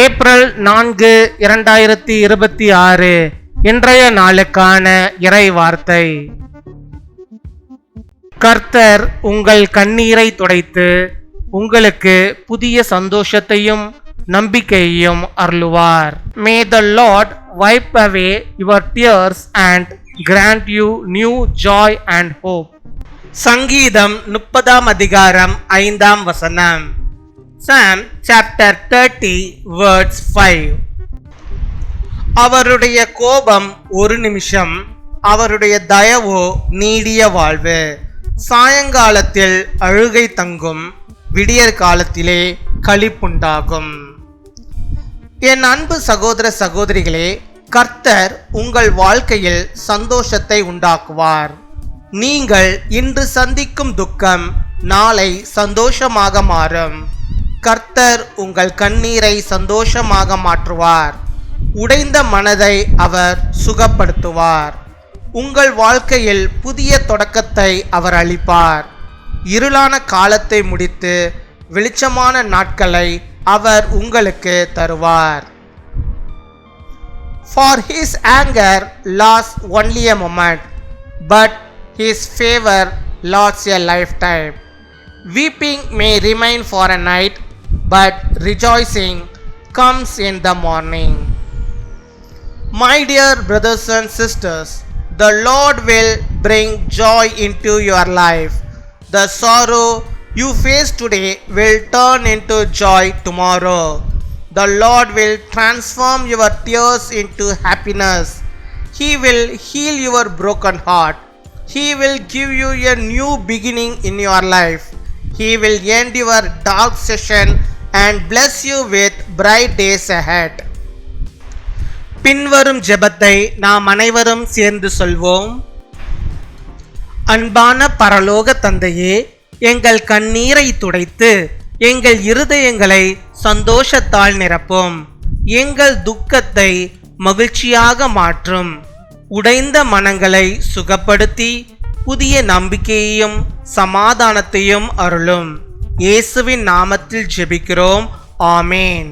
April 4, 2026 இன்றைய நாளுக்கான இறை வார்த்தை. கர்த்தர் உங்கள் கண்ணீரை துடைத்து உங்களுக்கு புதிய சந்தோஷத்தையும் நம்பிக்கையையும் அருளுவார். May the Lord wipe away your tears and grant you new joy and hope. சங்கீதம் 30 அதிகாரம் 5 வசனம். Psalm chapter 30 verse 5. அவருடைய கோபம் ஒரு நிமிஷம், அவருடைய தயவோ நீடிய வாழ்வு. சாயங்காலத்தில் அழுகை தங்கும், விடியற் காலத்திலே களிப்புண்டாகும். என் அன்பு சகோதர சகோதரிகளே, கர்த்தர் உங்கள் வாழ்க்கையில் சந்தோஷத்தை உண்டாக்குவார். நீங்கள் இன்று சந்திக்கும் துக்கம் நாளை சந்தோஷமாக மாறும். கர்த்தர் உங்கள் கண்ணீரை சந்தோஷமாக மாற்றுவார். உடைந்த மனதை அவர் சுகப்படுத்துவார். உங்கள் வாழ்க்கையில் புதிய தொடக்கத்தை அவர் அளிப்பார். இருளான காலத்தை முடித்து வெளிச்சமான நாட்களை அவர் உங்களுக்கு தருவார். For his anger lasts only a moment, but his favor lasts a lifetime. Weeping may remain for a night, but rejoicing comes in the morning. My dear brothers and sisters, the Lord will bring joy into your life. The sorrow you face today will turn into joy tomorrow. The Lord will transform your tears into happiness. He will heal your broken heart. He will give you a new beginning in your life. He will end your dark session and bless you with bright days ahead. பின்வரும் ஜெபத்தை நாம் அனைவரும் சேர்ந்து சொல்வோம். அன்பான பரலோக தந்தையே, எங்கள் கண்ணீரை துடைத்து எங்கள் இருதயங்களை சந்தோஷத்தால் நிரப்பும். எங்கள் துக்கத்தை மகிழ்ச்சியாக மாற்றும். உடைந்த மனங்களை சுகப்படுத்தி புதிய நம்பிக்கையையும் சமாதானத்தையும் அருளும். இயேசுவின் நாமத்தில் ஜெபிக்கிறோம். ஆமேன்.